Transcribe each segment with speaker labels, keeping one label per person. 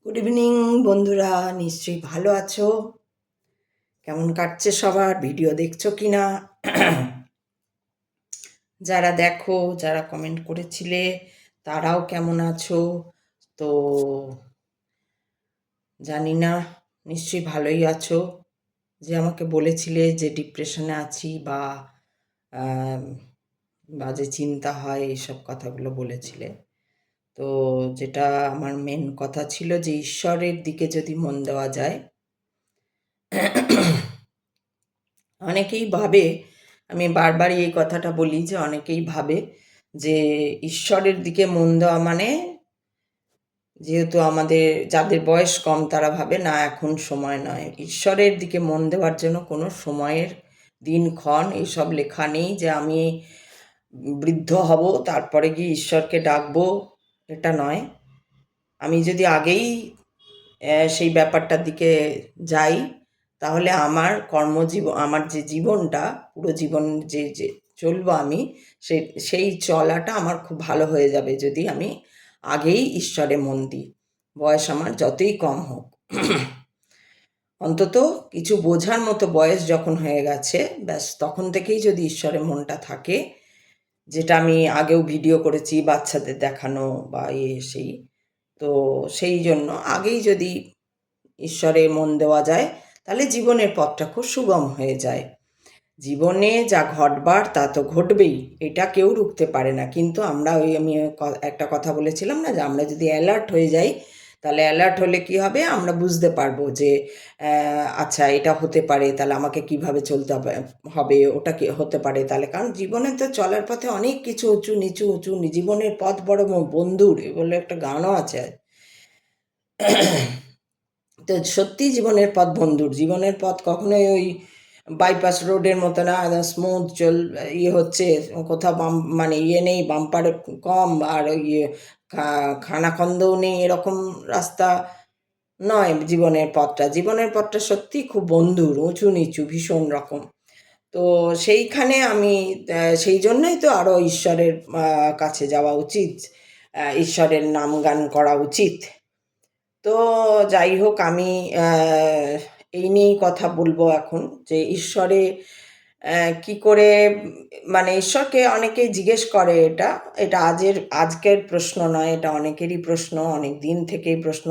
Speaker 1: Good evening বন্ধুরা, নিশ্চয়ই ভালো আছো। কেমন কাটছে সবার? ভিডিও দেখছো কি না? যারা দেখো, যারা কমেন্ট করেছিলে তারাও কেমন আছো? তো জানি না, নিশ্চয়ই ভালোই আছো। যে আমাকে বলেছিলে যে ডিপ্রেশনে আছি বা বাজে চিন্তা হয়, এইসব কথাগুলো বলেছিলে। তো যেটা আমার মেন কথা ছিল যে ঈশ্বরের দিকে যদি মন দেওয়া যায়। অনেকেই ভাবে, আমি বারবারই এই কথাটা বলি যে অনেকেই ভাবে যে ঈশ্বরের দিকে মন দেওয়া মানে, যেহেতু আমাদের যাদের বয়স কম তারা ভাবে না এখন সময় নয়। ঈশ্বরের দিকে মন দেওয়ার জন্য কোনো সময়ের দিনক্ষণ এইসব লেখা নেই যে আমি বৃদ্ধ হব তারপরে গিয়ে ঈশ্বরকে ডাকবো, এটা নয়। আমি যদি আগেই সেই ব্যাপারটার দিকে যাই, তাহলে আমার কর্মজীবন, আমার যে জীবনটা, পুরো জীবন যে যে চলবো আমি, সেই চলাটা আমার খুব ভালো হয়ে যাবে যদি আমি আগেই ঈশ্বরে মন দিই, বয়স আমার যতই কম হোক। অন্তত কিছু বোঝার মতো বয়স যখন হয়ে গেছে, ব্যাস তখন থেকেই যদি ঈশ্বরে মনটা থাকে, যেটা আমি আগেও ভিডিও করেছি বাচ্চাদের দেখানো বা সেই, তো সেই জন্য আগেই যদি ঈশ্বরে মন দেওয়া যায়, তাহলে জীবনের পথটা খুব সুগম হয়ে যায়। জীবনে যা ঘটবার তা তো ঘটবেই, এটা কেউ রুখতে পারে না। কিন্তু আমরা আমি একটা কথা বলেছিলাম না, যে আমরা যদি অ্যালার্ট হয়ে যাই, তাহলে অ্যালার্ট হলে কি হবে, আমরা বুঝতে পারবো যে আচ্ছা এটা হতে পারে, তাহলে আমাকে কিভাবে চলতে হবে, ওটা কি হতে পারে। তাহলে কারণ জীবনে তো চলার পথে অনেক কিছু উঁচু নিচু জীবনের পথ বড় বন্ধুর, এ বলে একটা গানও আছে। তো সত্যি জীবনের পথ বন্ধুর, জীবনের পথ কখনোই ওই বাইপাস রোডের মতো না, স্মুথ হচ্ছে, কোথাও মানে নেই, বাম্পার কম, আর ইয়ে খানাখন্দও নেই, এরকম রাস্তা নয় জীবনের পথটা সত্যি খুব বন্ধুর, উঁচু নিচু ভীষণ রকম। তো সেইখানে আমি সেই জন্যই তো আরও ঈশ্বরের কাছে যাওয়া উচিত, ঈশ্বরের নাম গান করা উচিত। তো যাই হোক, আমি এই নিয়েই কথা বলবো এখন, যে ঈশ্বরে কি করে, মানে ঈশ্বরকে অনেকেই জিজ্ঞেস করে, এটা এটা আজকের প্রশ্ন নয়, এটা অনেকেরই প্রশ্ন, অনেক দিন থেকেই প্রশ্ন।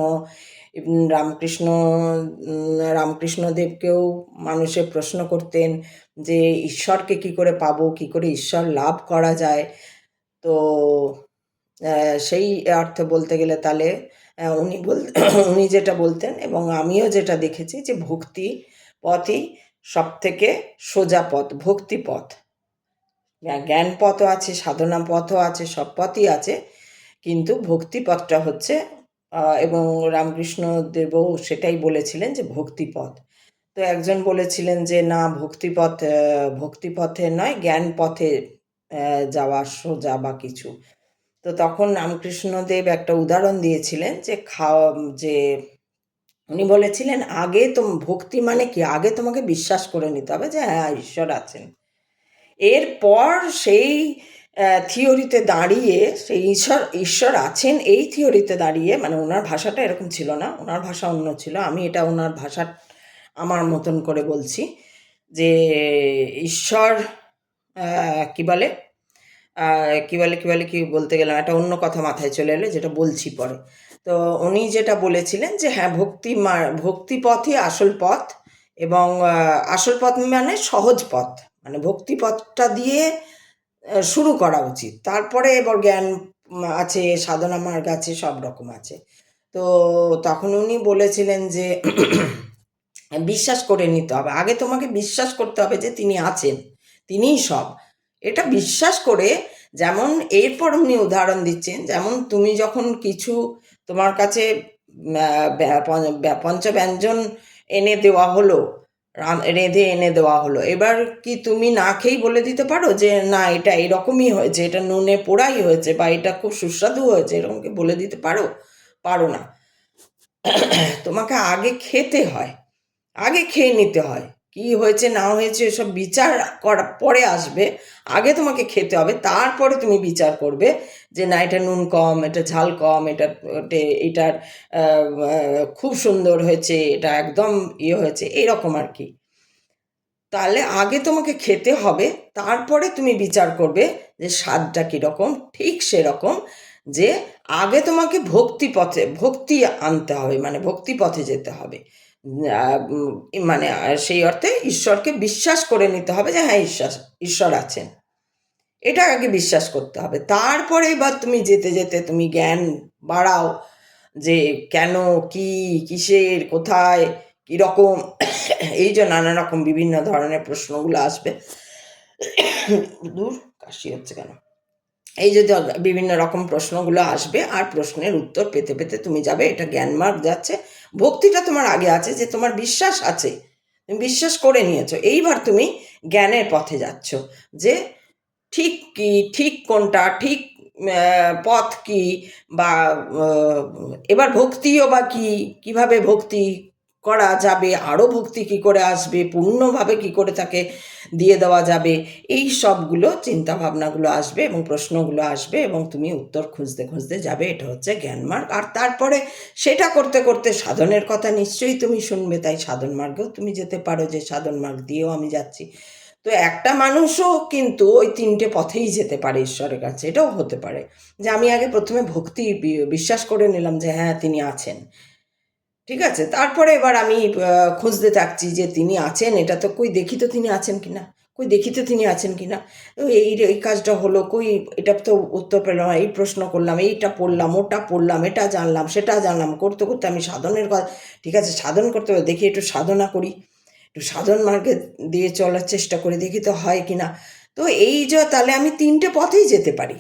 Speaker 1: রামকৃষ্ণদেবকেও মানুষে প্রশ্ন করতেন যে ঈশ্বরকে কি করে পাবো, কি করে ঈশ্বর লাভ করা যায়। তো সেই অর্থে বলতে গেলে তাহলে উনি যেটা বলতেন, এবং আমিও যেটা দেখেছি, যে ভক্তি পথই সব থেকে সোজা পথ, ভক্তি পথ। জ্ঞান পথও আছে, সাধনা পথও আছে, সব পথই আছে, কিন্তু ভক্তি পথটা হচ্ছে, এবং রামকৃষ্ণদেবও সেটাই বলেছিলেন যে ভক্তি পথ। তো একজন বলেছিলেন যে না, ভক্তি পথে নয়, জ্ঞান পথে যাওয়া সোজা বা কিছু। তো তখন রামকৃষ্ণদেব একটা উদাহরণ দিয়েছিলেন, যে যে উনি বলেছিলেন, আগে ভক্তি মানে কি, আগে তোমাকে বিশ্বাস করে নিতে হবে যে হ্যাঁ ঈশ্বর আছেন। এরপর সেই থিওরিতে দাঁড়িয়ে, সেই ঈশ্বর আছেন এই থিওরিতে দাঁড়িয়ে, মানে ওনার ভাষাটা এরকম ছিল না, ওনার ভাষা অন্য ছিল, আমি এটা ওনার ভাষা আমার মতন করে বলছি, যে ঈশ্বর কি বলে, কি বলতে গেলাম, একটা অন্য কথা মাথায় চলে এলো, যেটা বলছি পরে। তো উনি যেটা বলেছিলেন যে হ্যাঁ, ভক্তি পথই আসল পথ, এবং আসল পথ মানে সহজ পথ, মানে ভক্তি পথটা দিয়ে শুরু করা উচিত। তারপরে এবার জ্ঞান আছে, সাধনা মার্গ আছে, সব রকম আছে। তো তখন উনি বলেছিলেন যে বিশ্বাস করে নিতে হবে, আগে তোমাকে বিশ্বাস করতে হবে যে তিনি আছেন, তিনিই সব, এটা বিশ্বাস করে। যেমন এরপর উনি উদাহরণ দিচ্ছেন, যেমন তুমি যখন কিছু, তোমার কাছে পঞ্চব্যঞ্জন এনে দেওয়া হলো, রেঁধে এনে দেওয়া হলো, এবার কি তুমি না খেয়েই বলে দিতে পারো যে না এটা এরকমই হয়েছে, এটা নুনে পোড়াই হয়েছে, বা এটা খুব সুস্বাদু হয়েছে, এরকম কি বলে দিতে পারো? পারো না। তোমাকে আগে খেতে হয়, আগে খেয়ে নিতে হয়, কি হয়েছে না হয়েছে এসব বিচার করা পরে আসবে। আগে তোমাকে খেতে হবে, তারপরে তুমি বিচার করবে যে না এটা নুন কম, এটা ঝাল কম, এটার খুব সুন্দর হয়েছে, এটা একদম ইয়ে হয়েছে, এরকম আর কি। তাহলে আগে তোমাকে খেতে হবে, তারপরে তুমি বিচার করবে যে স্বাদটা কীরকম। ঠিক সেরকম যে আগে তোমাকে ভক্তি আনতে হবে, মানে ভক্তি পথে যেতে হবে। মানে সেই অর্থে ঈশ্বরকে বিশ্বাস করে নিতে হবে যে হ্যাঁ ঈশ্বর আছেন, এটা আগে বিশ্বাস করতে হবে। তারপরে এবার তুমি যেতে যেতে তুমি জ্ঞান বাড়াও যে কেন, কি, কিসের, কোথায়, কীরকম, এই যে নানা রকম বিভিন্ন ধরনের প্রশ্নগুলো আসবে। দূর কাশি হচ্ছে কেন, এই যে বিভিন্ন রকম প্রশ্নগুলো আসবে, আর প্রশ্নের উত্তর পেতে পেতে তুমি যাবে। এটা জ্ঞান মার্গ যাচ্ছে। ভক্তিটা তোমার আগে আছে, যে তোমার বিশ্বাস আছে, তুমি বিশ্বাস করে নিয়েছো, এইবার তুমি জ্ঞানের পথে যাচ্ছ যে ঠিক কি, ঠিক কোনটা, ঠিক পথ কি, বা এবার ভক্তিও বা কি, কিভাবে ভক্তি করা যাবে, আরও ভক্তি কি করে আসবে, পূর্ণভাবে কি করে তাকে দিয়ে দেওয়া যাবে, এই সবগুলো চিন্তাভাবনাগুলো আসবে এবং প্রশ্নগুলো আসবে, এবং তুমি উত্তর খুঁজতে খুঁজতে যাবে। এটা হচ্ছে জ্ঞান মার্গ। আর তারপরে সেটা করতে করতে সাধনের কথা নিশ্চয়ই তুমি শুনবে, তাই সাধন মার্গেও তুমি যেতে পারো, যে সাধন মার্গ দিয়েও আমি যাচ্ছি। তো একটা মানুষও কিন্তু ওই তিনটে পথেই যেতে পারে ঈশ্বরের কাছে। এটাও হতে পারে যে আমি আগে প্রথমে ভক্তি বিশ্বাস করে নিলাম যে হ্যাঁ তিনি আছেন, ঠিক আছে, তারপরে এবার আমি খুঁজতে থাকছি যে তিনি আছেন, এটা তো কই দেখি তো তিনি আছেন কিনা, কই দেখি তো তিনি আছেন কিনা, এই কাজটা হলো, কই এটা তো উত্তর পেলাম না, এই প্রশ্ন করলাম, এইটা পড়লাম, ওটা পড়লাম, এটা জানলাম, সেটা জানলাম, করতে করতে আমি সাধনের কথা, ঠিক আছে সাধন করতে হবে, দেখি একটু সাধনা করি, একটু সাধন মার্গে দিয়ে চলার চেষ্টা করি, দেখি তো হয় কিনা। তো এই যে তাহলে আমি তিনটে পথেই যেতে পারি।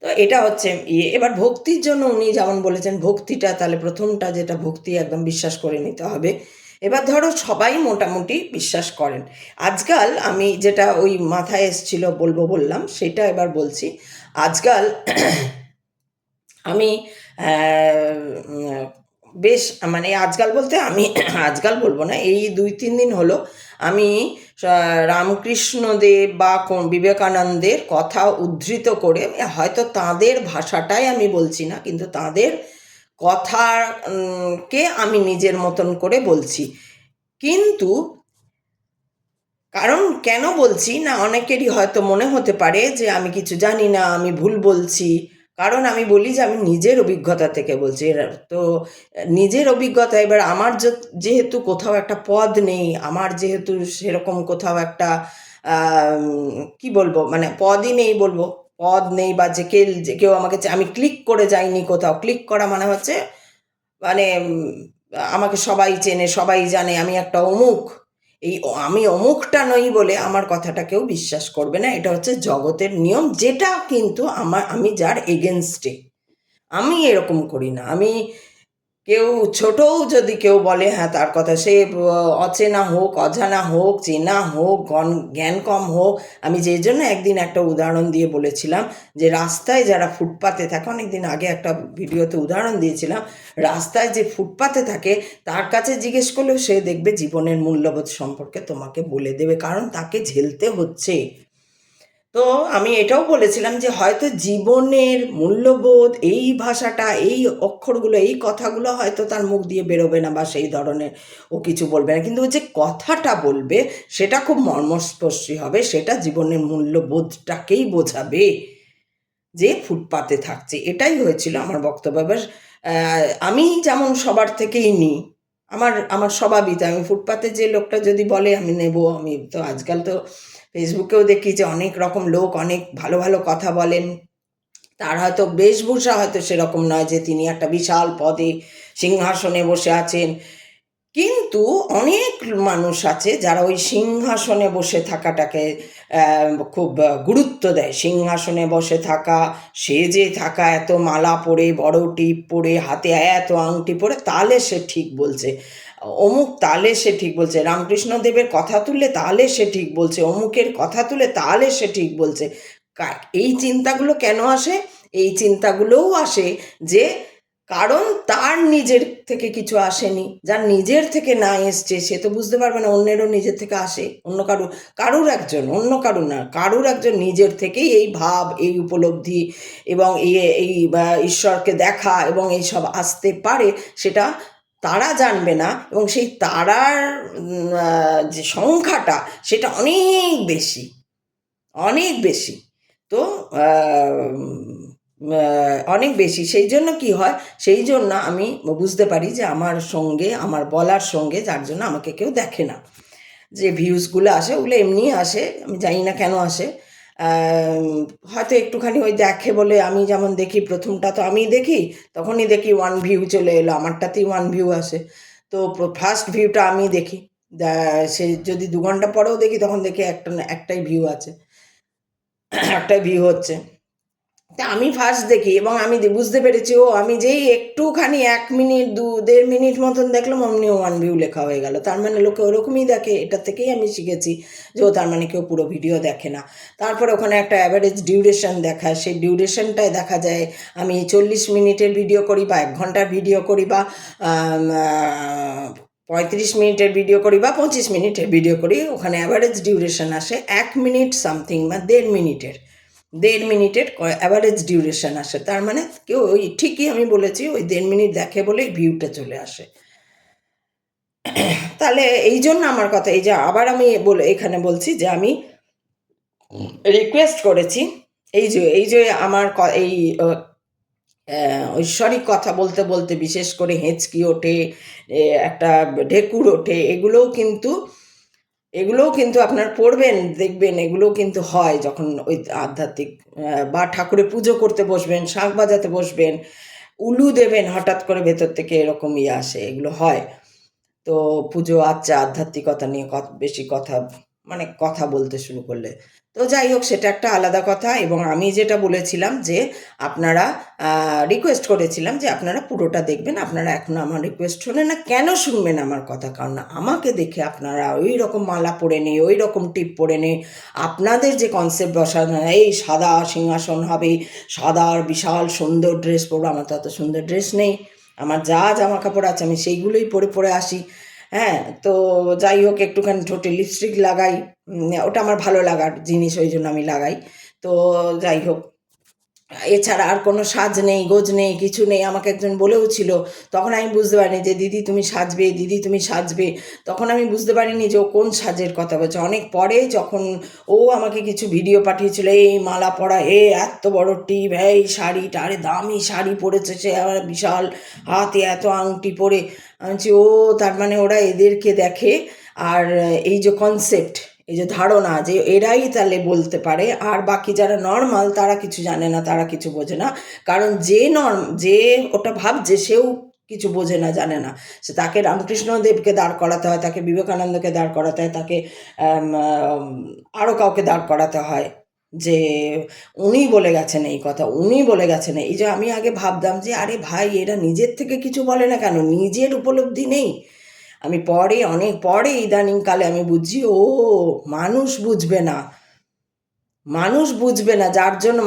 Speaker 1: তো এটা হচ্ছে ইয়ে। এবার ভক্তির জন্য উনি যেমন বলেছেন, ভক্তিটা তাহলে প্রথমটা যেটা ভক্তি একদম বিশ্বাস করে নিতে হবে। এবার ধরো সবাই মোটামুটি বিশ্বাস করেন। আজকাল আমি যেটা ওই মাথায় এসছিল বললাম সেটা এবার বলছি। আজকাল আমি বেশ, মানে আজকাল বলতে আমি আজকাল বলবো না, এই 2-3 দিন হলো আমি রামকৃষ্ণদেব বা বিবেকানন্দের কথা উদ্ধৃত করে, হয়তো তাঁদের ভাষাটাই আমি বলছি না, কিন্তু তাঁদের কথাকে আমি নিজের মতন করে বলছি। কিন্তু কারণ কেন বলছি না, অনেকেরই হয়তো মনে হতে পারে যে আমি কিছু জানি না, আমি ভুল বলছি। কারণ আমি বলি যে আমি নিজের অভিজ্ঞতা থেকে বলছি। তো নিজের অভিজ্ঞতা, এবার আমার যেহেতু কোথাও একটা পদ নেই, আমার যেহেতু সেরকম কোথাও একটা কি বলবো, মানে পদই নেই, বলবো পদ নেই, বা যে কেউ আমাকে, আমি ক্লিক করে যাইনি কোথাও। ক্লিক করা মানে হচ্ছে মানে আমাকে সবাই চেনে, সবাই জানে আমি একটা অমুক। এই আমি অমুকটা নই বলে আমার কথাটা কেউ বিশ্বাস করবে না, এটা হচ্ছে জগতের নিয়ম, যেটা কিন্তু আমি যার এগেনস্টে, আমি এরকম করি না। আমি কেউ ছোটও যদি কেউ বলে হ্যাঁ তার কথা, সে অচেনা হোক, অজানা হোক, চেনা হোক, জ্ঞান কম হোক, আমি যে জন্য একদিন একটা উদাহরণ দিয়ে বলেছিলাম যে রাস্তায় যারা ফুটপাতে থাকে, অনেকদিন আগে একটা ভিডিওতে উদাহরণ দিয়েছিলাম, রাস্তায় যে ফুটপাতে থাকে তার কাছে জিজ্ঞেস করলেও সে দেখবে জীবনের মূল্যবোধ সম্পর্কে তোমাকে বলে দেবে, কারণ তাকে ঝেলতে হচ্ছে। তো আমি এটাও বলেছিলাম যে হয়তো জীবনের মূল্যবোধ, এই ভাষাটা, এই অক্ষরগুলো, এই কথাগুলো হয়তো তার মুখ দিয়ে বেরোবে না, বা সেই ধরনের ও কিছু বলবে না, কিন্তু ও যে কথাটা বলবে সেটা খুব মর্মস্পর্শী হবে, সেটা জীবনের মূল্যবোধটাকেই বোঝাবে যে ফুটপাতে থাকছে। এটাই হয়েছিল আমার বক্তব্য। এবার আমি যেমন সবার থেকেই নিই, আমার আমার স্বভাবই তাই। আমি ফুটপাতে যে লোকটা যদি বলে আমি নেব, আমি তো আজকাল তো ফেসবুকেও দেখি যে অনেক রকম লোক অনেক ভালো ভালো কথা বলেন, তার হয়তো বেশভূষা হয়তো সেরকম নয় যে তিনি একটা বিশাল পদে সিংহাসনে বসে আছেন, কিন্তু অনেক মানুষ আছে যারা ওই সিংহাসনে বসে থাকাটাকে খুব গুরুত্ব দেয়। সিংহাসনে বসে থাকা, সেজে থাকা, এত মালা পরে, বড় টিপ পরে, হাতে এত আংটি পরে, তাহলে সে ঠিক বলছে, অমুক তাহলে সে ঠিক বলছে, রামকৃষ্ণদেবের কথা তুললে তাহলে সে ঠিক বলছে, অমুকের কথা তুলে তাহলে সে ঠিক বলছে। এই চিন্তাগুলো কেন আসে? এই চিন্তাগুলোও আসে যে কারণ তার নিজের থেকে কিছু আসেনি। যার নিজের থেকে না এসছে সে তো বুঝতে পারবে না অন্যেরও নিজের থেকে আসে। অন্য কারুর একজন, অন্য কারুর না, কারুর একজন নিজের থেকেই এই ভাব, এই উপলব্ধি এবং এই ঈশ্বরকে দেখা এবং এইসব আসতে পারে, সেটা তারা জানবে না। এবং সেই তারার যে সংখ্যাটা সেটা অনেক বেশি, অনেক বেশি। তো অনেক বেশি। সেই জন্য কি হয়, সেই জন্য আমি বুঝতে পারি যে আমার সঙ্গে, আমার বলার সঙ্গে, যার জন্য আমাকে কেউ দেখে না। যে ভিউজগুলো আসে ওগুলো এমনিই আসে, আমি জানি না কেন আসে। হয়তো একটুখানি ওই দেখে বলে, আমি যেমন দেখি প্রথমটা তো আমিই দেখি, তখনই দেখি 1 ভিউ চলে এলো, আমারটাতেই 1 ভিউ আসে। তো ফার্স্ট ভিউটা আমি দেখি, সে যদি 2 ঘন্টা পরেও দেখি তখন দেখি একটাই ভিউ আছে, একটাই ভিউ হচ্ছে। তা আমি ফার্স্ট দেখি এবং আমি বুঝতে পেরেছি, আমি যেই একটুখানি 1 মিনিট 1.5 মিনিট মতন দেখলাম অমনি 1 ভিউ লেখা হয়ে গেল। তার মানে লোকে ওরকমই দেখে। এটা থেকেই আমি শিখেছি যে তার মানে কেউ পুরো ভিডিও দেখে না। তারপরে ওখানে একটা অ্যাভারেজ ডিউরেশন দেখায়, সেই ডিউরেশনটায় দেখা যায় আমি 40 মিনিটের ভিডিও করি বা 1 ঘন্টার ভিডিও করি বা 35 মিনিটের ভিডিও করি বা 25 মিনিটের ভিডিও করি, ওখানে অ্যাভারেজ ডিউরেশন আসে 1 মিনিট সামথিং বা 1.5 মিনিটের অ্যাভারেজ ডিউরেশন আসে। তার মানে কেউ ওই ঠিকই আমি বলেছি, ওই 1.5 মিনিট দেখে বলেই ভিউটা চলে আসে। তাহলে এই জন্য আমার কথা, এই যে আবার আমি এখানে বলছি যে আমি রিকোয়েস্ট করেছি, এই যে আমার এই ঐশ্বরিক কথা বলতে বলতে বিশেষ করে হেঁচকি ওঠে, একটা ঢেকুর ওঠে, এগুলোও কিন্তু আপনার পড়বেন, দেখবেন এগুলোও কিন্তু হয় যখন ওই আধ্যাত্মিক বা ঠাকুরের পুজো করতে বসবেন, শাঁখ বাজাতে বসবেন, উলু দেবেন, হঠাৎ করে ভেতর থেকে এরকম আসে, এগুলো হয়। তো পুজো আচ্ছা আধ্যাত্মিকতা নিয়ে বেশি কথা বলতে শুরু করলে, তো যাই হোক সেটা একটা আলাদা কথা। এবং আমি যেটা বলেছিলাম যে আপনারা রিকোয়েস্ট করেছিলাম যে আপনারা পুরোটা দেখবেন। আপনারা এখনো আমার রিকোয়েস্ট শোনেন না, কেন শুনবেন আমার কথা? কারণ আমাকে দেখে আপনারা ওই রকম মালা পরে নেই, ওই রকম টিপ পরে নেই, আপনাদের যে কনসেপ্ট বসানো, এই সাদা সিংহাসন হবে, সাদা বিশাল সুন্দর ড্রেস পরবো। আমার তো অত সুন্দর ড্রেস নেই, আমার যা জামা কাপড় আছে আমি সেইগুলোই পরে আসি। হ্যাঁ, তো যাই হোক একটুখানি ঠোঁটে লিপস্টিক লাগাই, ওটা আমার ভালো লাগার জিনিস, ওই জন্য আমি লাগাই। তো যাই হোক, এছাড়া আর কোনো সাজ নেই, গোজ নেই, কিছু নেই। আমাকে একজন বলেও ছিল, তখন আমি বুঝতে পারিনি যে দিদি তুমি সাজবে, দিদি তুমি সাজবে। তখন আমি বুঝতে পারিনি যে ও কোন সাজের কথা বলছে। অনেক পরে যখন ও আমাকে কিছু ভিডিও পাঠিয়েছিল, এই মালা পরা, এত বড় টিপ, এই শাড়িটা, আরে দামি শাড়ি পরেছে সে, আবার বিশাল হাতে এত আংটি পরে। আমি বলছি ও তার মানে ওরা এদেরকে দেখে, আর এই যে কনসেপ্ট, এই যে ধারণা যে এরাই তাহলে বলতে পারে, আর বাকি যারা নর্মাল তারা কিছু জানে না, তারা কিছু বোঝে না। কারণ যে ওটা ভাবছে সেও কিছু বোঝে না, জানে না। সে তাকে রামকৃষ্ণদেবকে দাঁড় করাতে হয়, তাকে বিবেকানন্দকে দাঁড় করাতে হয়, তাকে আরও কাউকে দাঁড় করাতে হয় যে উনি বলে গেছেন এই কথা, উনি বলে গেছেন। এই যে আমি আগে ভাবতাম যে আরে ভাই এরা নিজের থেকে কিছু বলে না কেন, নিজের উপলব্ধি নেই? আমি অনেক পরে ইদানিংকালে আমি বুঝছি, মানুষ বুঝবে না, মানুষ বুঝবে না, যার জন্য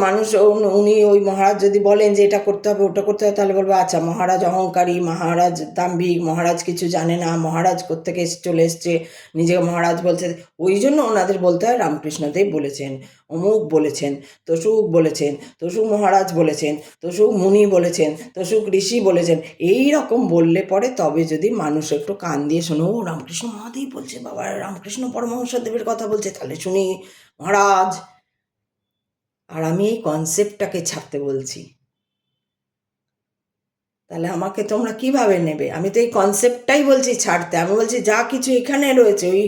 Speaker 1: উনি ওই মহারাজ যদি বলেন যে এটা করতে হবে, ওটা করতে হবে, তাহলে বলবো আচ্ছা মহারাজ অহংকারী, মহারাজ দাম্ভিক, মহারাজ কিছু জানে না, মহারাজ কোত্থেকে চলে এসছে, নিজেকে মহারাজ বলছে। ওই জন্য ওনাদের বলতে হয় রামকৃষ্ণদেব বলেছেন, অমুক বলেছেন, তসুক বলেছেন, তসুক মহারাজ বলেছেন, তসুক মুনি বলেছেন, তসুক ঋষি বলেছেন। এই রকম বললে পরে তবে যদি মানুষ একটু কান দিয়ে শোনো, ও রামকৃষ্ণ মহাদেব বলছে, বাবা রামকৃষ্ণ পরমহংসদেবের কথা বলছে, তাহলে শুনি মহারাজ। আর আমি এই কনসেপ্টটাকে ছাড়তে বলছি, তাহলে আমাকে তোমরা কিভাবে নেবে? আমি তো এই কনসেপ্টটাই বলছি ছাড়তে। আমি বলছি যা কিছু এখানে রয়েছে, ওই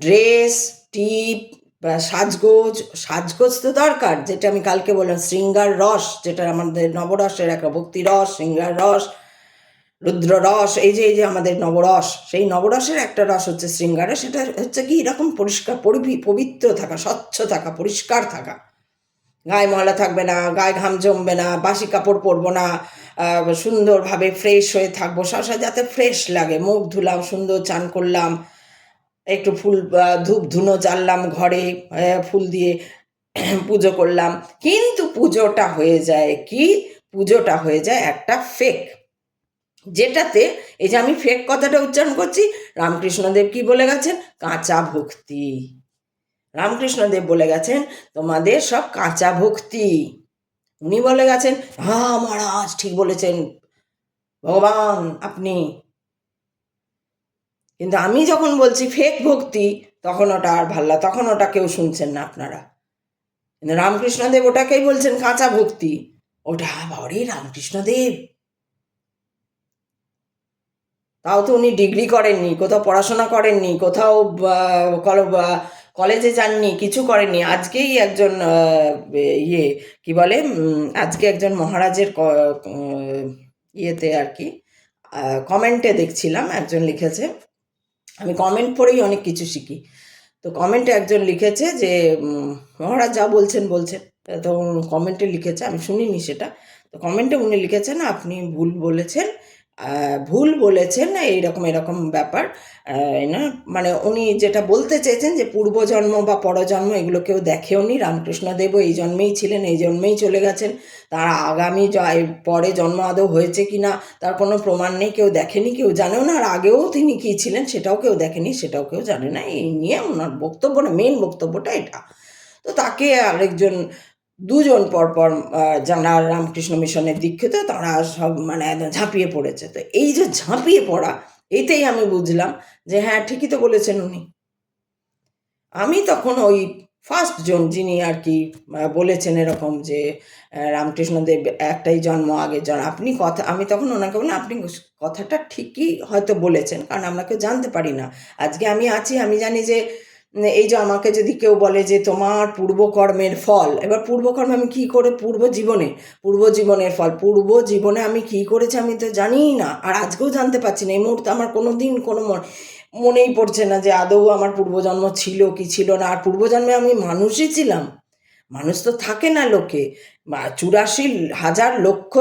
Speaker 1: ড্রেস, টিপ বা সাজগোজ তো দরকার, যেটা আমি কালকে বললাম, শৃঙ্গার রস, যেটা আমাদের নবরসের একটা ভক্তি রস, শৃঙ্গার রস, রুদ্র রস, এই যে আমাদের নবরস, সেই নবরসের একটা রস হচ্ছে শৃঙ্গারে। সেটা হচ্ছে কি এরকম পরিষ্কার, পবিত্র থাকা, স্বচ্ছ থাকা, পরিষ্কার থাকা, গায়ে ময়লা থাকবে না, গায়ে ঘাম জমবে না, বাসি কাপড় পরবো না, সুন্দরভাবে ফ্রেশ হয়ে থাকবো, সবসময় যাতে ফ্রেশ লাগে। মুখ ধুলাম, সুন্দর চান করলাম, একটু ফুল ধূপ ধুনো জ্বাললাম ঘরে, ফুল দিয়ে পুজো করলাম। কিন্তু পুজোটা হয়ে যায় একটা ফেক। যেটাতে এই যে আমি ফেক কথাটা উচ্চারণ করছি, রামকৃষ্ণদেব কি বলে গেছেন? কাঁচা ভক্তি। রামকৃষ্ণদেব বলে গেছেন তোমাদের সব কাঁচা ভক্তি। উনি বলে গেছেন, হ্যাঁ মহারাজ ঠিক বলেছেন, ভগবান আপনি। কিন্তু আমি যখন বলছি ফেক ভক্তি, তখন ওটা আর ভাল্লা, তখন ওটা কেউ শুনছেন না আপনারা। কিন্তু রামকৃষ্ণদেব ওটাকেই বলছেন কাঁচা ভক্তি। ওটা বাবারে রামকৃষ্ণদেব, তাও তো উনি ডিগ্রি করেননি, কোথাও পড়াশোনা করেননি, কোথাও কলেজে যাননি, কিছু করেননি। আজকেই একজন ইয়ে কি বলে, আজকে একজন মহারাজের ইয়েতে আর কি কমেন্টে দেখছিলাম, একজন লিখেছে, আমি কমেন্ট পড়েই অনেক কিছু শিখি। তো কমেন্টে একজন লিখেছে যে মহারাজ যা বলছেন বলছেন, তো কমেন্টে লিখেছে, আমি শুনিনি সেটা। তো কমেন্টে উনি লিখেছেন আপনি ভুল বলেছেন এইরকম এরকম ব্যাপার না, মানে উনি যেটা বলতে চেয়েছেন যে পূর্বজন্ম বা পরজন্ম এগুলো কেউ দেখেওনি, রামকৃষ্ণদেবও এই জন্মেই ছিলেন, এই জন্মেই চলে গেছেন, তার আগামী পরে জন্ম আদৌ হয়েছে কি না তার কোনো প্রমাণ নেই, কেউ দেখেনি, কেউ জানেও না, আর আগেও তিনি কী ছিলেন সেটাও কেউ দেখেনি, সেটাও কেউ জানে না। এই নিয়ে ওনার বক্তব্যটা, মেন বক্তব্যটা এটা। তো তাকে আরেকজন, দুজন পরপর যারা রামকৃষ্ণ মিশনের দীক্ষিত তারা সব মানে একদম ঝাঁপিয়ে পড়েছে। তো এই যে ঝাঁপিয়ে পড়া, এতেই আমি বুঝলাম যে হ্যাঁ ঠিকই তো বলেছেন উনি। আমি তখন ওই ফার্স্ট জন যিনি আর কি বলেছেন এরকম যে রামকৃষ্ণদেব একটাই জন্ম আগে আপনি কথা, আমি তখন ওনাকে বললাম আপনি কথাটা ঠিকই হয়তো বলেছেন, কারণ আমরা কেউ জানতে পারি না। আজকে আমি আছি, আমি জানি যে এই যে আমাকে যদি কেউ বলে যে তোমার পূর্বকর্মের ফল, এবার পূর্বকর্মে আমি কী করে, পূর্বজীবনের ফল, পূর্ব জীবনে আমি কী করেছি আমি তো জানিই না, আর আজকেও জানতে পারছি না। এই মুহূর্তে আমার কোনো দিন কোনো মনেই পড়ছে না যে আদৌ আমার পূর্বজন্ম ছিল কি ছিল না। আর পূর্বজন্মে আমি মানুষই ছিলাম, মানুষ তো থাকে না লোকে, 84,000 লক্ষ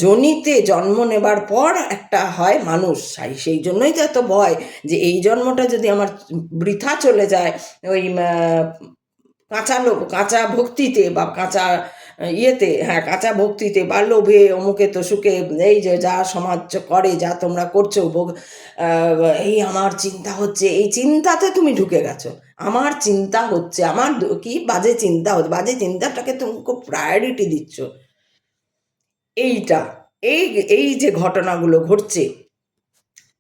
Speaker 1: জনিতে জন্ম নেবার পর একটা হয় মানুষ। সেই জন্যই তো এত ভয় যে এই জন্মটা যদি আমার বৃথা চলে যায় ওই কাঁচা ভক্তিতে বা কাঁচা ইয়েতে, হ্যাঁ কাঁচা ভক্তিতে বা লোভে অমুকে তো সুখে, এই যে যা সমাজ করে, যা তোমরা করছো এই আমার চিন্তা হচ্ছে, এই চিন্তাতে তুমি ঢুকে গেছো। আমার চিন্তা হচ্ছে, আমার কি বাজে চিন্তা হচ্ছে, বাজে চিন্তাটাকে তুমি খুব প্রায়োরিটি দিচ্ছ। এইটা এই এই যে ঘটনাগুলো ঘটছে,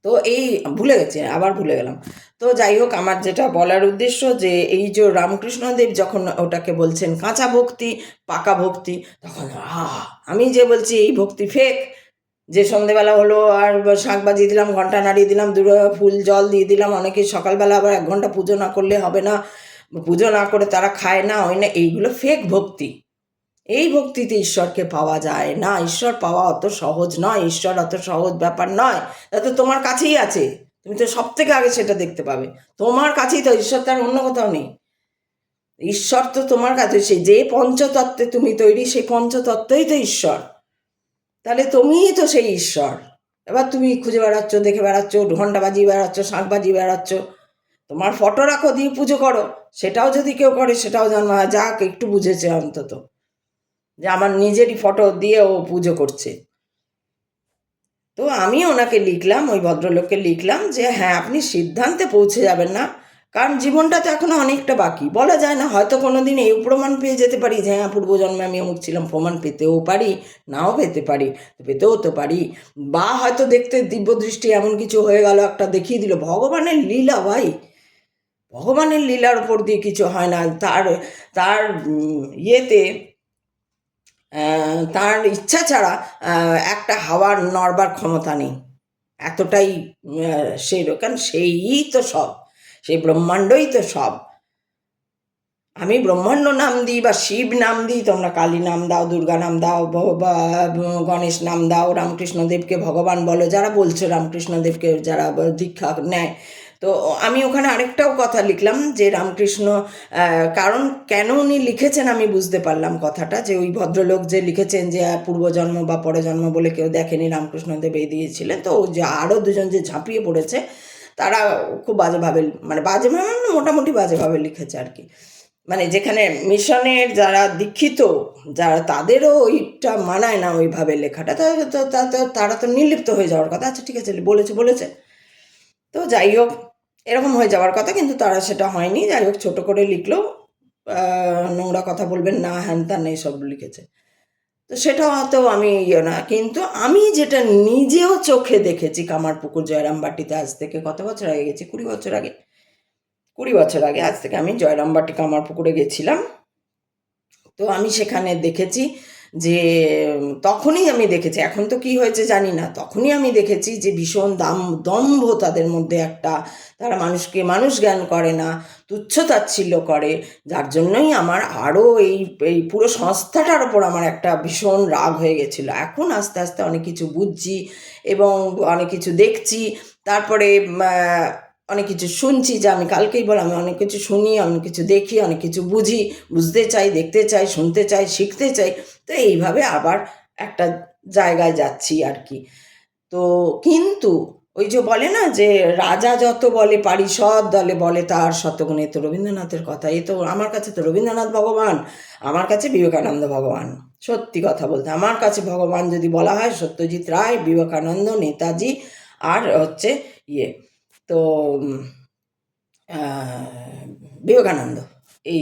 Speaker 1: তো এই ভুলে গেছি, আবার ভুলে গেলাম। তো যাই হোক, আমার যেটা বলার উদ্দেশ্য যে এই যে রামকৃষ্ণদেব যখন ওটাকে বলছেন কাঁচা ভক্তি পাকা ভক্তি, তখন আমি যে বলছি এই ভক্তি ফেক, যে সন্ধেবেলা হলো আর শাঁখ বাজিয়ে দিলাম, ঘন্টা নাড়িয়ে দিলাম, দূরে ফুল জল দিয়ে দিলাম, অনেকে সকালবেলা আবার 1 ঘন্টা পুজো না করলে হবে না, পুজো না করে তারা খায় না, হয় না, এইগুলো ফেক ভক্তি। এই ভক্তিতে ঈশ্বরকে পাওয়া যায় না, ঈশ্বর পাওয়া অত সহজ নয়, ঈশ্বর অত সহজ ব্যাপার নয়। তা তো তোমার কাছেই আছে, তুমি তো সব থেকে আগে সেটা দেখতে পাবে, তোমার কাছেই তো ঈশ্বর, তার অন্য কোথাও নেই। ঈশ্বর তো তোমার কাছে, সে যে পঞ্চতত্ত্বে তুমি তৈরি, সেই পঞ্চতত্ত্বই তো ঈশ্বর, তাহলে তুমিই তো সেই ঈশ্বর। এবার তুমি খুঁজে বেড়াচ্ছ, দেখে বেড়াচ্ছ, ঘন্টা বাজিয়ে বেড়াচ্ছ, শাঁখ বাজিয়ে বেড়াচ্ছ, তোমার ফটো রাখো, দিয়ে পুজো করো, সেটাও যদি কেউ করে সেটাও জানো, যাক একটু বুঝেছে অন্তত, যে আমার নিজেরই ফটো দিয়ে ও পুজো করছে। তো আমি ওনাকে লিখলাম, ওই ভদ্রলোককে লিখলাম যে হ্যাঁ আপনি সিদ্ধান্তে পৌঁছে যাবেন না, কারণ জীবনটা তো এখনও অনেকটা বাকি, বলা যায় না, হয়তো কোনো দিন এই প্রমাণ পেয়ে যেতে পারি যে হ্যাঁ পূর্বজন্মে আমি অমুক ছিলাম, প্রমাণ পেতেও পারি, নাও পেতে পারি, পেতেও তো পারি, বা হয়তো দেখতে দিব্যদৃষ্টি এমন কিছু হয়ে গেল, একটা দেখিয়ে দিল। ভগবানের লীলা ভাই, ভগবানের লীলার উপর দিয়ে কিছু হয় না, তার তার ইয়েতে তার ইচ্ছা ছাড়া একটা হাওয়ার নড়বার ক্ষমতা নেই, এতটাই কারণ সেই তো সব, সেই ব্রহ্মাণ্ডই তো সব। আমি ব্রহ্মাণ্ড নাম দিই বা শিব নাম দিই, তোমরা কালী নাম দাও, দুর্গা নাম দাও, বা গণেশ নাম দাও, রামকৃষ্ণদেবকে ভগবান বলো, যারা বলছো রামকৃষ্ণদেবকে যারা দীক্ষা নেয়। তো আমি ওখানে আরেকটাও কথা লিখলাম যে রামকৃষ্ণ, কারণ কেন উনি লিখেছেন আমি বুঝতে পারলাম কথাটা, যে ওই ভদ্রলোক যে লিখেছেন যে পূর্বজন্ম বা পরজন্ম বলে কেউ দেখেনি, রামকৃষ্ণদেব এই দিয়েছিলেন, তো যে আরও দুজন যে ঝাঁপিয়ে পড়েছে তারা খুব বাজেভাবে, মানে বাজেভাবে মোটামুটি বাজেভাবে লিখেছে আর কি, মানে যেখানে মিশনের যারা দীক্ষিত, যারা তাদেরও ওইটা মানায় না ওইভাবে লেখাটা, তারা তো নির্লিপ্ত হয়ে যাওয়ার কথা। আচ্ছা ঠিক আছে, বলেছে বলেছে, তো যাই হোক এরকম হয়ে যাওয়ার কথা, কিন্তু তারা সেটা হয়নি। যাই হোক ছোট করে লিখলো, নোংরা কথা বলবেন না, হ্যান ত্যান এইসব লিখেছে। তো সেটা হয়তো আমি না, কিন্তু আমি যেটা নিজেও চোখে দেখেছি কামারপুকুর জয়রামবাটিতে, আজ থেকে কত বছর আগে গেছি, 20 বছর আগে, 20 বছর আগে আজ থেকে আমি জয়রামবাটি কামারপুকুরে গেছিলাম। তো আমি সেখানে দেখেছি যে তখনই আমি দেখেছি, এখন তো কি হয়েছে জানি না, তখনই আমি দেখেছি যে ভীষণ দম্ভ তাদের মধ্যে একটা, তারা মানুষকে মানুষ জ্ঞান করে না, তুচ্ছতাচ্ছিল্য করে, যার জন্যই আমার আরও এই এই পুরো সংস্থাটার ওপর আমার একটা ভীষণ রাগ হয়ে গেছিলো। এখন আস্তে আস্তে অনেক কিছু বুঝছি এবং অনেক কিছু দেখছি, তারপরে অনেক কিছু শুনছি, যে আমি কালকেই বললাম, আমি অনেক কিছু শুনি, অনেক কিছু দেখি, অনেক কিছু বুঝি, বুঝতে চাই, দেখতে চাই, শুনতে চাই, শিখতে চাই। তো এইভাবে আবার একটা জায়গায় যাচ্ছি আর কি। তো কিন্তু ওই যে বলে না যে রাজা যত বলে পারিষদ দলে বলে তার শতগুণে, তো রবীন্দ্রনাথের কথা। এই তো আমার কাছে তো রবীন্দ্রনাথ ভগবান, আমার কাছে বিবেকানন্দ ভগবান। সত্যি কথা বলতে আমার কাছে ভগবান যদি বলা হয় সত্যজিৎ রায়, বিবেকানন্দ, নেতাজি আর হচ্ছে ইয়ে, তো বিবেকানন্দ, এই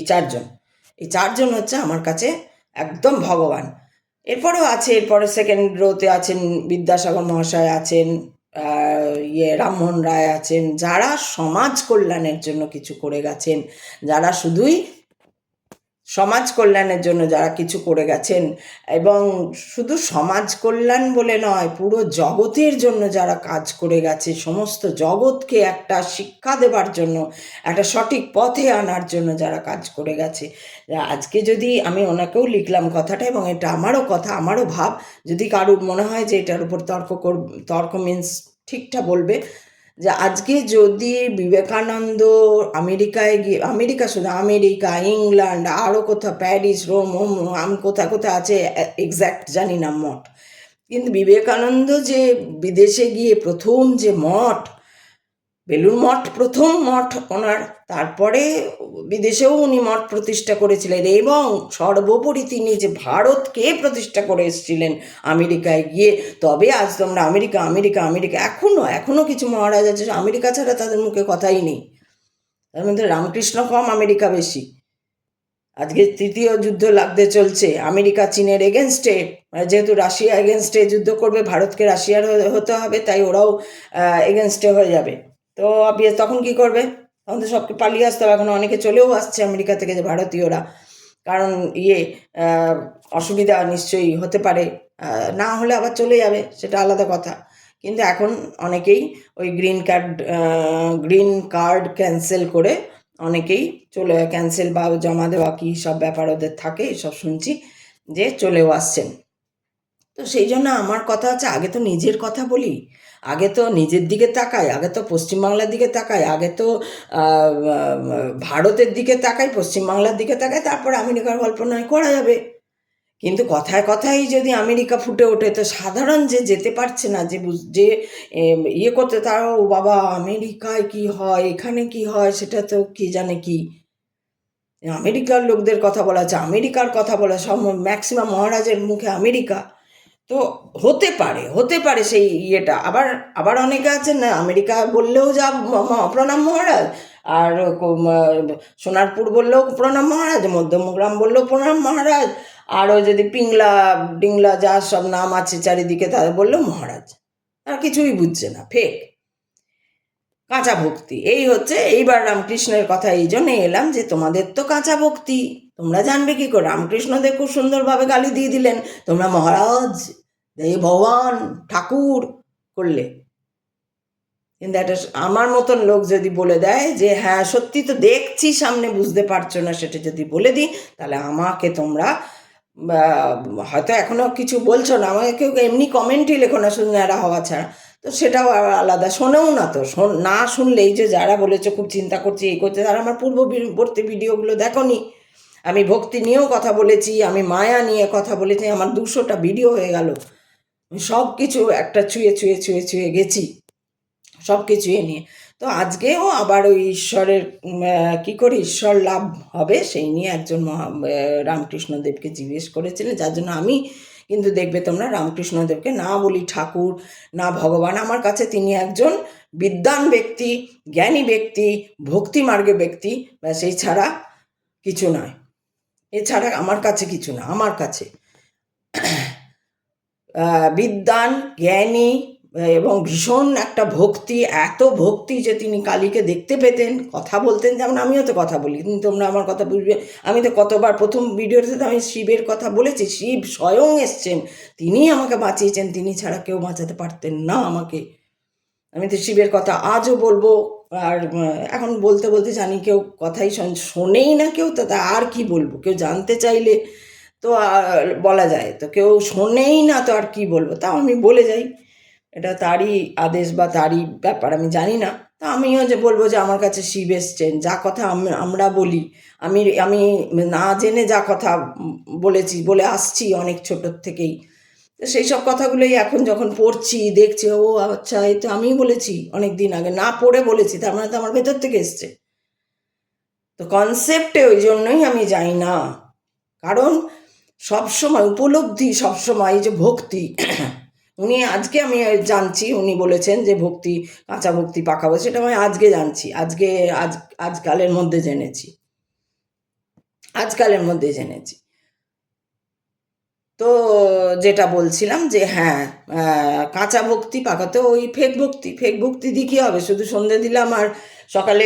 Speaker 1: চারজন হচ্ছে আমার কাছে একদম ভগবান। এরপরেও আছে, এরপরে সেকেন্ড রোতে আছেন বিদ্যাসাগর মহাশয় আছেন, রামমোহন রায় আছেন, যারা সমাজ কল্যাণের জন্য কিছু করে গেছেন, যারা শুধুই সমাজ কল্যাণের জন্য যারা কিছু করে গেছেন, এবং শুধু সমাজ কল্যাণ বলে নয়, পুরো জগতের জন্য যারা কাজ করে গেছে, সমস্ত জগৎকে একটা শিক্ষা দেবার জন্য, একটা সঠিক পথে আনার জন্য যারা কাজ করে গেছে। আজকে যদি আমি ওনাকেও লিখলাম কথাটা, এবং এটা আমারও কথা, আমারও ভাব, যদি কারুর মনে হয় যে এটার উপর তর্ক মিন্স ঠিকটা বলবে, যে আজকে যদি বিবেকানন্দ আমেরিকায় গিয়ে, আমেরিকা শুধু আমেরিকা, ইংল্যান্ড, আরও কোথাও প্যারিস, রোম, আমি কোথায় কোথায় আছে এক্স্যাক্ট জানি না মঠ, কিন্তু বিবেকানন্দ যে বিদেশে গিয়ে প্রথম যে মঠ, বেলুড় মঠ প্রথম মঠ ওনার, তারপরে বিদেশেও উনি মঠ প্রতিষ্ঠা করেছিলেন, এবং সর্বোপরি তিনি যে ভারতকে প্রতিষ্ঠা করে এসেছিলেন আমেরিকায় গিয়ে। তবে আজ তোমরা আমেরিকা আমেরিকা আমেরিকা, এখনও কিছু মহারাজ আছে আমেরিকা ছাড়া তাদের মুখে কথাই নেই, তার মধ্যে রামকৃষ্ণ কম, আমেরিকা বেশি। আজকে তৃতীয় যুদ্ধ লাগতে চলছে আমেরিকা চীনের এগেনস্টে, যেহেতু রাশিয়া এগেনস্টে যুদ্ধ করবে, ভারতকে রাশিয়ার হতে হবে, তাই ওরাও এগেনস্টে হয়ে যাবে। তো তখন কি করবে? তখন তো সবকে পালিয়ে আসতে হবে। এখন অনেকে চলেও আসছে আমেরিকা থেকে, যে ভারতীয়রা, কারণ অসুবিধা নিশ্চয়ই হতে পারে, না হলে আবার চলে যাবে, সেটা আলাদা কথা। কিন্তু এখন অনেকেই ওই গ্রিন কার্ড ক্যান্সেল করে অনেকেই ক্যান্সেল বা জমা দেওয়া কী সব ব্যাপার ওদের থাকে, এসব শুনছি, যে চলেও আসছেন। তো সেই জন্য আমার কথা হচ্ছে, আগে তো নিজের কথা বলি, আগে তো নিজের দিকে তাকাই, আগে তো পশ্চিমবাংলার দিকে তাকাই, আগে তো ভারতের দিকে তাকাই, পশ্চিমবাংলার দিকে তাকাই, তারপরে আমেরিকার গল্প নয় করা যাবে। কিন্তু কথায় কথায় যদি আমেরিকা ফুটে ওঠে, তো সাধারণ যে যেতে পারছে না, যে করতে, তারও বাবা আমেরিকায় কি হয়, এখানে কি হয়, সেটা তো কি জানে কি, আমেরিকার লোকদের কথা বলা হচ্ছে, আমেরিকার কথা বলা, সব ম্যাক্সিমাম মহারাজের মুখে আমেরিকা। তো হতে পারে সেই ইয়েটা, আবার অনেকে আছেন না, আমেরিকা বললেও যা প্রণাম মহারাজ, আর সোনারপুর বললেও প্রণাম মহারাজ, মধ্যমগ্রাম বললেও প্রণাম মহারাজ, আরও যদি ডিংলা যা সব নাম আছে চারিদিকে তাদের বললেও মহারাজ, আর কিছুই বুঝছে না, ফেক কাঁচা ভক্তি। এই হচ্ছে, এইবার রামকৃষ্ণের কথা এই জন্যে এলাম, যে তোমাদের তো কাঁচা ভক্তি, তোমরা জানবে কি করে? রামকৃষ্ণদেব খুব সুন্দরভাবে গালি দিয়ে দিলেন, তোমরা মহারাজ, এই ভগবান, ঠাকুর করলে। কিন্তু একটা আমার মতন লোক যদি বলে দেয় যে হ্যাঁ সত্যি তো দেখছি সামনে, বুঝতে পারছো না, সেটা যদি বলে দিই, তাহলে আমাকে তোমরা হয়তো এখনও কিছু বলছো না, আমাকে কেউ এমনি কমেন্টই লেখো না, শুনে এরা হওয়া ছাড়া, তো সেটাও আলাদা, শোনেও না, তো না শুনলেই যে যারা বলেছো খুব চিন্তা করছি এই করছে, তারা আমার পূর্ববর্তী ভিডিওগুলো দেখোনি। আমি ভক্তি নিয়েও কথা বলেছি, আমি মায়া নিয়ে কথা বলেছি, আমার 200টা ভিডিও হয়ে গেল, সব কিছু একটা ছুঁয়ে ছুঁয়ে ছুঁয়ে ছুঁয়ে গেছি, সব কিছু নিয়ে। তো আজকেও আবার ওই ঈশ্বরের কী করে ঈশ্বর লাভ হবে সেই নিয়ে একজন রামকৃষ্ণদেবকে জিজ্ঞেস করেছিলেন, যার জন্য আমি কিন্তু দেখবে তোমরা রামকৃষ্ণদেবকে না বলি ঠাকুর না ভগবান, আমার কাছে তিনি একজন বিদ্বান ব্যক্তি, জ্ঞানী ব্যক্তি, ভক্তি মার্গে ব্যক্তি, সেই ছাড়া কিছু নয়। এছাড়া আমার কাছে কিছু না। আমার কাছে বিদ্বান, জ্ঞানী এবং ভীষণ একটা ভক্তি, এত ভক্তি যে তিনি কালীকে দেখতে পেতেন, কথা বলতেন। যেমন আমিও তো কথা বলি, কিন্তু তোমরা আমার কথা বুঝবে। আমি তো কতবার প্রথম ভিডিওতে তো আমি শিবের কথা বলেছি, শিব স্বয়ং এসছেন, তিনি আমাকে বাঁচিয়েছেন, তিনি ছাড়া কেউ বাঁচাতে পারতেন না আমাকে। আমি তো শিবের কথা আজও বলবো। আর এখন বলতে বলতে জানি কেউ কথাই শোনেই না কেউ, তো তা আর কি বলবো? কেউ জানতে চাইলে তো বলা যায়, তো কেউ শোনেই না, তো আর কি বলবো? তাও আমি বলে যাই, এটা তারই আদেশ বা তারই ব্যাপার, আমি জানি না। তা আমিও যে বলবো যে আমার কাছে শিব এসছেন, যা কথা আমরা বলি, আমি আমি না জেনে যা কথা বলে আসছি অনেক ছোটোর থেকেই, তো সেই সব কথাগুলোই এখন যখন পড়ছি দেখছি, ও আচ্ছা, এই তো আমিই বলেছি অনেক দিন আগে, না পড়ে বলেছি, তার মানে তো আমার ভেতর থেকে এসছে। তো কনসেপ্টে ওই জন্যই আমি যাই না, কারণ সবসময় উপলব্ধি, সবসময় এই যে ভক্তি, উনি আজকে আমি জানছি, উনি বলেছেন যে ভক্তি, কাঁচা ভক্তি, পাকা ভক্তি, সেটা আমি আজকে জানছি, আজকালের মধ্যে জেনেছি। তো যেটা বলছিলাম যে হ্যাঁ, কাঁচা ভক্তি, পাকা তো ওই ফেক ভক্তি দিয়ে কী হবে? শুধু সন্ধে দিলাম আর সকালে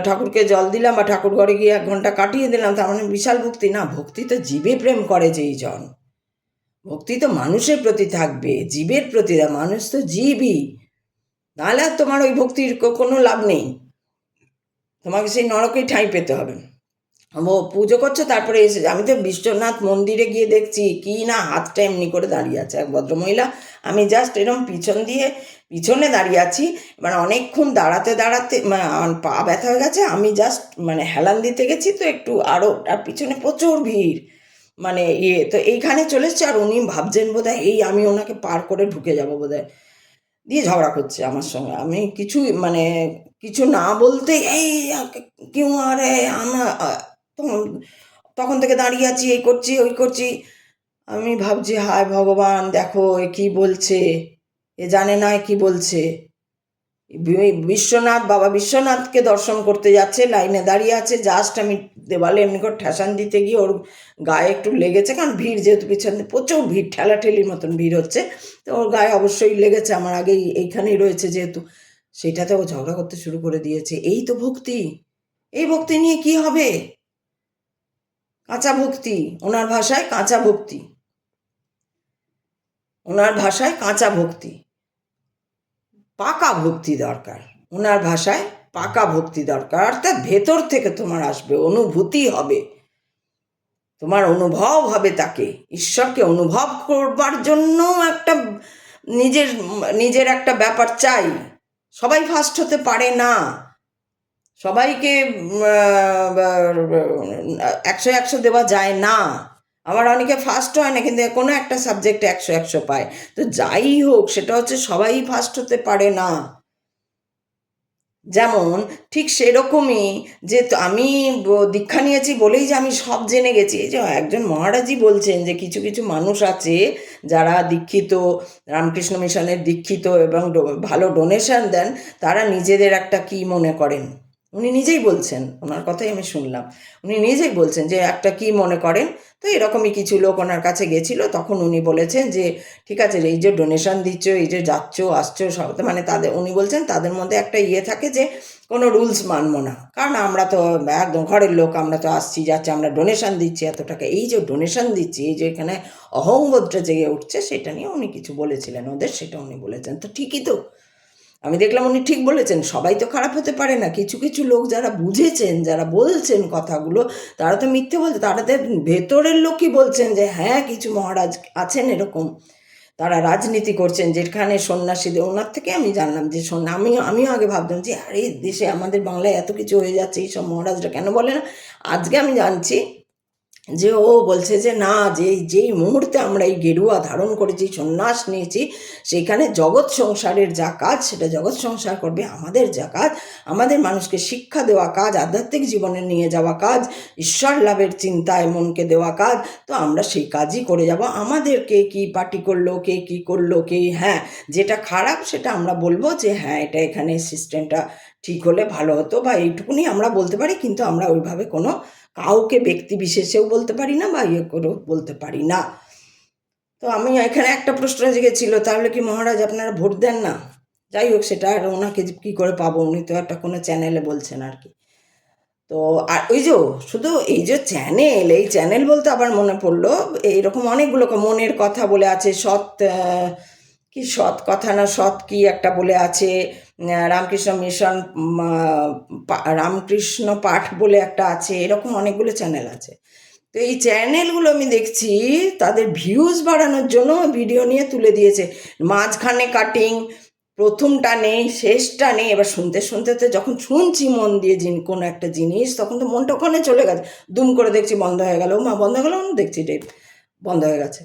Speaker 1: ঠাকুরকে জল দিলাম বা ঠাকুর ঘরে গিয়ে 1 ঘন্টা কাটিয়ে দিলাম, তার মানে বিশাল ভক্তি না। ভক্তি তো জীবে প্রেম করে যেই জন, ভক্তি তো মানুষের প্রতি থাকবে, জীবের প্রতি। মানুষ তো জীবই, নাহলে আর তোমার ওই ভক্তির কোনো লাভ নেই, তোমাকে সেই নরকেই ঠাঁই পেতে হবে। ও পুজো করছো, তারপরে এসে আমি তো বিশ্বনাথ মন্দিরে গিয়ে দেখছি কি না হাতটা এমনি করে দাঁড়িয়ে আছে এক ভদ্রমহিলা, আমি জাস্ট এরকম পিছনে দাঁড়িয়ে আছি, মানে অনেকক্ষণ দাঁড়াতে পা ব্যথা হয়ে গেছে, আমি জাস্ট মানে হেলান দিতে গেছি, তো একটু আরও, আর পিছনে প্রচুর ভিড়, মানে তো এইখানে চলে এসছে, আর উনি ভাবছেন বোধহয় এই আমি ওনাকে পার করে ঢুকে যাবো বোধহয়, দিয়ে ঝগড়া করছে আমার সঙ্গে। আমি কিছু না বলতে এই কেউ আরে আমরা তখন তখন থেকে দাঁড়িয়ে আছি, এই করছি ওই করছি। আমি ভাবছি হায় ভগবান, দেখো এ কী বলছে, এ জানে না কি বলছে। বাবা বিশ্বনাথকে দর্শন করতে যাচ্ছে, লাইনে দাঁড়িয়ে আছে, জাস্ট আমি দেওয়ালে এমনি করে ঠেসান দিতে গিয়ে ওর গায়ে একটু লেগেছে, কারণ ভিড় যেহেতু পিছনে প্রচুর ভিড়, ঠেলাঠেলির মতন ভিড় হচ্ছে, তো ওর গায়ে অবশ্যই লেগেছে, আমার আগেই এইখানেই রয়েছে যেহেতু, সেইটাতে ও ঝগড়া করতে শুরু করে দিয়েছে। এই তো ভক্তি, এই ভক্তি নিয়ে কি হবে? কাঁচা ভক্তি, ওনার ভাষায় কাঁচা ভক্তি, পাকা ভক্তি দরকার। ওনার ভাষায় পাকা ভক্তি দরকার, অর্থাৎ ভেতর থেকে তোমার আসবে, অনুভূতি হবে, তোমার অনুভব হবে, তাকে ঈশ্বরকে অনুভব করবার জন্য একটা নিজের একটা ব্যাপার চাই। সবাই ফার্স্ট হতে পারে না, সবাইকে 100 দেওয়া যায় না, আবার অনেকে ফার্স্ট হয় না, কিন্তু কোনো একটা সাবজেক্টে 100 পায়। তো যাই হোক, সেটা হচ্ছে সবাই ফার্স্ট হতে পারে না। যেমন ঠিক সেরকমই যে আমি দীক্ষা নিয়েছি বলেই যে আমি সব জেনে গেছি, এই যে একজন মহারাজই বলছেন যে কিছু কিছু মানুষ আছে যারা দীক্ষিত, রামকৃষ্ণ মিশনের দীক্ষিত এবং ভালো ডোনেশন দেন, তারা নিজেদের একটা কি মনে করেন, উনি নিজেই বলছেন, ওনার কথাই আমি শুনলাম, উনি নিজেই বলছেন যে একটা কি মনে করেন। তো এরকমই কিছু লোক ওনার কাছে গেছিলো, তখন উনি বলেছেন যে ঠিক আছে, এই যে ডোনেশন দিচ্ছ, এই যে যাচ্ছ আসছো সব, মানে উনি বলছেন তাদের মধ্যে একটা থাকে যে কোনো রুলস মানবো না, কারণ আমরা তো একদম ঘরের লোক, আমরা তো আসছি যাচ্ছি, আমরা ডোনেশন দিচ্ছি এত টাকা, এই যে ডোনেশন দিচ্ছি, এই যে এখানে অহংবোধটা জেগে উঠছে, সেটা নিয়ে উনি কিছু বলেছিলেন ওদের, সেটা উনি বলেছেন। তো ঠিকই তো, আমি দেখলাম উনি ঠিক বলেছেন, সবাই তো খারাপ হতে পারে না, কিছু কিছু লোক যারা বুঝেছেন, যারা বলছেন কথাগুলো, তারা তো মিথ্যে বলছে, তাদের ভেতরের লোকই বলছেন যে হ্যাঁ কিছু মহারাজ আছেন এরকম, তারা রাজনীতি করছেন, যেখানে সন্ন্যাসীদের, ওনার থেকে আমি জানলাম যে আমিও আগে ভাবতাম যে আরে দেশে আমাদের বাংলায় এত কিছু হয়ে যাচ্ছে, এইসব মহারাজরা কেন বলে না। আজকে আমি জানছি যে ও বলছে যে না, যেই মুহূর্তে আমরা এই গেরুয়া ধারণ করেছি, সন্ন্যাস নিয়েছি, সেখানে জগৎ সংসারের যা কাজ সেটা জগৎ সংসার করবে। আমাদের যা কাজ, আমাদের মানুষকে শিক্ষা দেওয়া কাজ, আধ্যাত্মিক জীবনে নিয়ে যাওয়া কাজ, ঈশ্বর লাভের চিন্তায় মনকে দেওয়া কাজ, তো আমরা সেই কাজই করে যাব। আমাদের কে কী পার্টি করলো, কে কী করলো, কে হ্যাঁ যেটা খারাপ সেটা আমরা বলবো যে হ্যাঁ এটা এখানে সিস্টেমটা ঠিক হলে ভালো হতো, বা এইটুকুনি আমরা বলতে পারি। কিন্তু আমরা ওইভাবে কোনো কাউকে ব্যক্তি বিশেষেও বলতে পারি না, বা ইয়ে করেও বলতে পারি না। তো আমি এখানে একটা প্রশ্ন জেগেছিল, তাহলে কি মহারাজ আপনারা ভোট দেন না? যাই হোক, সেটা আর ওনাকে কী করে পাবো, উনি তো একটা কোনো চ্যানেলে বলছেন আর কি। তো আর ওই যে শুধু এই যে চ্যানেল, এই চ্যানেল বলতে আবার মনে পড়লো, এইরকম অনেকগুলো মনের কথা বলে আছে, কি সৎ কথা না সৎ কি একটা বলে আছে, রামকৃষ্ণ মিশন, রামকৃষ্ণ পাঠ বলে একটা আছে, এরকম অনেকগুলো চ্যানেল আছে। তো এই চ্যানেলগুলো আমি দেখছি তাদের ভিউজ বাড়ানোর জন্য ভিডিও নিয়ে তুলে দিয়েছে, মাঝখানে কাটিং, প্রথমটা নেই, শেষটা নেই। এবার শুনতে শুনতে তো যখন শুনছি মন দিয়ে কোনো একটা জিনিস, তখন তো মনটা ওখানে চলে গেছে। দুম করে দেখছি বন্ধ হয়ে গেল, মা বন্ধ হয়ে গেল, দেখছি বন্ধ হয়ে গেছে।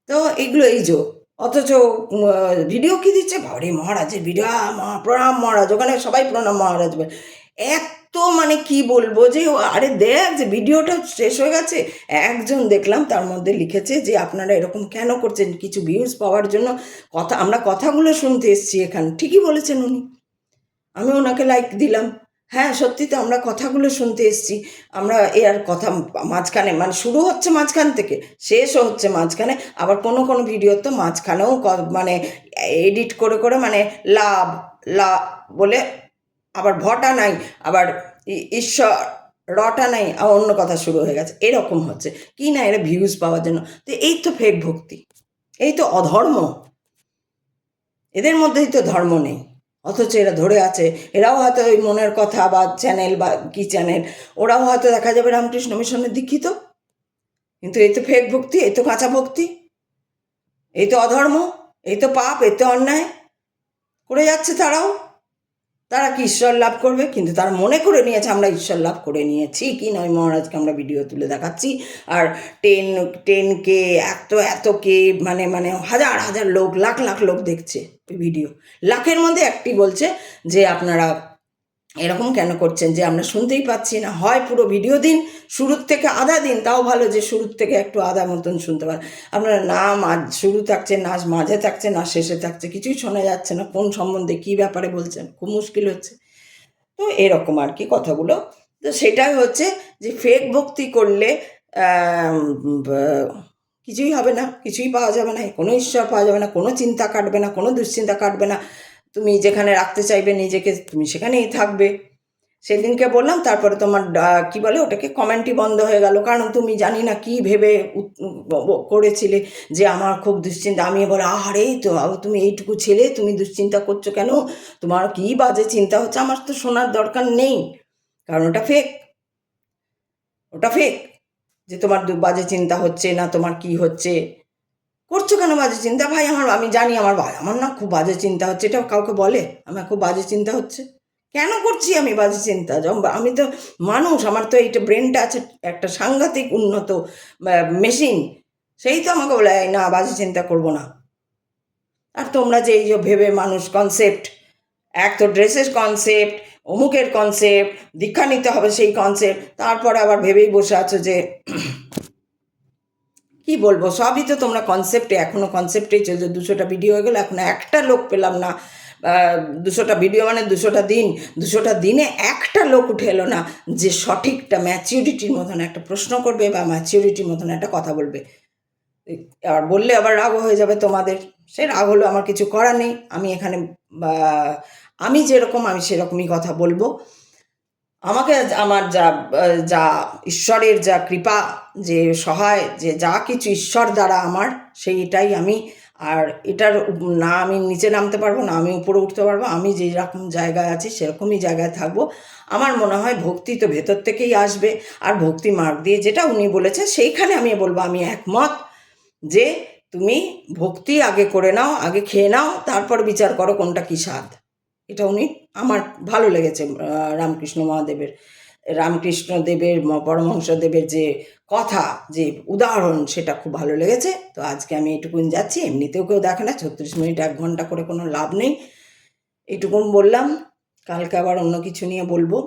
Speaker 1: তো এগুলো এই যে, অথচ ভিডিও কি দিচ্ছে, বাবারে মহারাজের ভিডিও, প্রণাম মহারাজ, ওখানে সবাই প্রণাম মহারাজ বলে। এত মানে কি বলবো যে আরে দেখ যে ভিডিওটা শেষ হয়ে গেছে, একজন দেখলাম তার মধ্যে লিখেছে যে আপনারা এরকম কেন করছেন, কিছু ভিউজ পাওয়ার জন্য আমরা কথাগুলো শুনতে এসেছি এখানে। ঠিকই বলেছেন উনি, আমি ওনাকে লাইক দিলাম। হ্যাঁ সত্যি তো, আমরা কথাগুলো শুনতে এসেছি। আমরা এর কথা মাঝখানে মানে শুরু হচ্ছে মাঝখান থেকে, শেষও হচ্ছে মাঝখানে, আবার কোনো কোনো ভিডিও তো মাঝখানেও মানে এডিট করে করে মানে লাভ লাভ বলে আবার ভটা নাই, আবার ঈশ্বর রটা নাই, আবার অন্য কথা শুরু হয়ে গেছে, এরকম হচ্ছে কি না, এরা ভিউজ পাওয়ার জন্য। তো এই তো ফেক ভক্তি, এই তো অধর্ম, এদের মধ্যেই তো ধর্ম নেই, অথচ এরা ধরে আছে। এরাও হয়তো ওই মনের কথা বা চ্যানেল বা কি চ্যানেল, ওরাও হয়তো দেখা যাবে রামকৃষ্ণ মিশনের দীক্ষিত, কিন্তু এই তো ফেক ভক্তি, এই তো কাঁচা ভক্তি, এই তো অধর্ম, এই তো পাপ, এই তো অন্যায় করে যাচ্ছে তারাও। তারা কি ঈশ্বর লাভ করবে? কিন্তু তারা মনে করে নিয়েছে আমরা ঈশ্বর লাভ করে নিয়েছি, কি নয় মহারাজকে আমরা ভিডিও তুলে দেখাচ্ছি, আর 10K এত কে মানে মানে হাজার হাজার লোক, লাখ লাখ লোক দেখছে ওই ভিডিও। লাখের মধ্যে একটি বলছে যে আপনারা এরকম কেন করছেন, যে আমরা শুনতেই পাচ্ছি না। হয় পুরো ভিডিও দিন, শুরুর থেকে আধা দিন, তাও ভালো যে শুরুর থেকে একটু আধা মতন শুনতে পারেন। আপনারা না শুরু থাকছে, না মাঝে থাকছে, না শেষে থাকছে, কিছুই শোনা যাচ্ছে না, কোন সম্বন্ধে কী ব্যাপারে বলছেন, খুব মুশকিল হচ্ছে। তো এরকম আর কি কথাগুলো। তো সেটাই হচ্ছে যে ফেক ভক্তি করলে কিছুই হবে না, কিছুই পাওয়া যাবে না, কোনো ঈশ্বর পাওয়া যাবে না, কোনো চিন্তা কাটবে না, কোনো দুশ্চিন্তা কাটবে না। তুমি যেখানে রাখতে চাইবে নিজেকে, তুমি সেখানেই থাকবে। সেদিনকে বললাম, তারপরে তোমার কি বলে ওটাকে, কমেন্টই বন্ধ হয়ে গেল, কারণ তুমি জানি না কি ভেবে করেছিলে যে আমার খুব দুশ্চিন্তা। আমি বলে আরে তো তুমি এইটুকু ছেলে, তুমি দুশ্চিন্তা করছো কেন, তোমার কি বাজে চিন্তা হচ্ছে, আমার তো শোনার দরকার নেই, কারণ ওটা ফেক, ওটা ফেক। যে তোমার বাজে চিন্তা হচ্ছে না, তোমার কি হচ্ছে, করছো কেন বাজে চিন্তা? ভাই আমি জানি আমার না খুব বাজে চিন্তা হচ্ছে, এটা কাউকে বলে আমার খুব বাজে চিন্তা হচ্ছে? কেন করছি আমি বাজে চিন্তা? আমি তো মানুষ, আমার তো এইটা ব্রেনটা আছে একটা সাংঘাতিক উন্নত মেশিন, সেই তো আমাকে বলে না বাজে চিন্তা করব না। আর তোমরা যে এই যে ভেবে মানুষ কনসেপ্ট, এক তো ড্রেসের কনসেপ্ট, অমুকের কনসেপ্ট, দীক্ষা নিতে হবে সেই কনসেপ্ট, তারপরে আবার ভেবেই বসে আছো যে কি বলবো, সবই তো তোমরা কনসেপ্টে, এখনও কনসেপ্টেই চলছে। 200টা ভিডিও হয়ে গেলো, এখনও একটা লোক পেলাম না। 200টা ভিডিও মানে 200টা দিন, 200টা দিনে একটা লোক উঠে এলো না যে সঠিকটা ম্যাচিউরিটির মতন একটা প্রশ্ন করবে বা ম্যাচিউরিটির মতন একটা কথা বলবে। আর বললে আবার রাগও হয়ে যাবে তোমাদের, সে রাগ হলো, আমার কিছু করার নেই। আমি এখানে আমি যেরকম আমি সেরকমই কথা বলবো। আমাকে আমার যা যা ঈশ্বরের যা কৃপা, যে সহায়, যে যা কিছু ঈশ্বর দ্বারা আমার, সেইটাই আমি। আর এটার না আমি নিচে নামতে পারবো, না আমি উপরে উঠতে পারবো, আমি যেই রকম জায়গায় আছি সেরকমই জায়গায় থাকবো। আমার মনে হয় ভক্তি তো ভেতর থেকেই আসবে, আর ভক্তি মার্গ দিয়ে যেটা উনি বলেছে সেইখানে আমি বলবো আমি একমত, যে তুমি ভক্তি আগে করে নাও, আগে খেয়ে নাও, তারপর বিচার করো কোনটা কী স্বাদ। এটা উনি আমার ভালো লেগেছে রামকৃষ্ণ মহাদেবের রামকৃষ্ণদেবের পরমহংসদেবের যে কথা, যে উদাহরণ, সেটা খুব ভালো লেগেছে। তো আজকে আমি এইটুকুন যাচ্ছি। এমনিতেও কেউ দেখে না, 36 মিনিট 1 ঘন্টা করে কোনো লাভ নেই। এইটুকুন বললাম, কালকে আবার অন্য কিছু নিয়ে বলবো।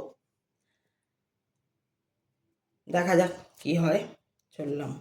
Speaker 1: দেখা যাক কি হয়। চললাম।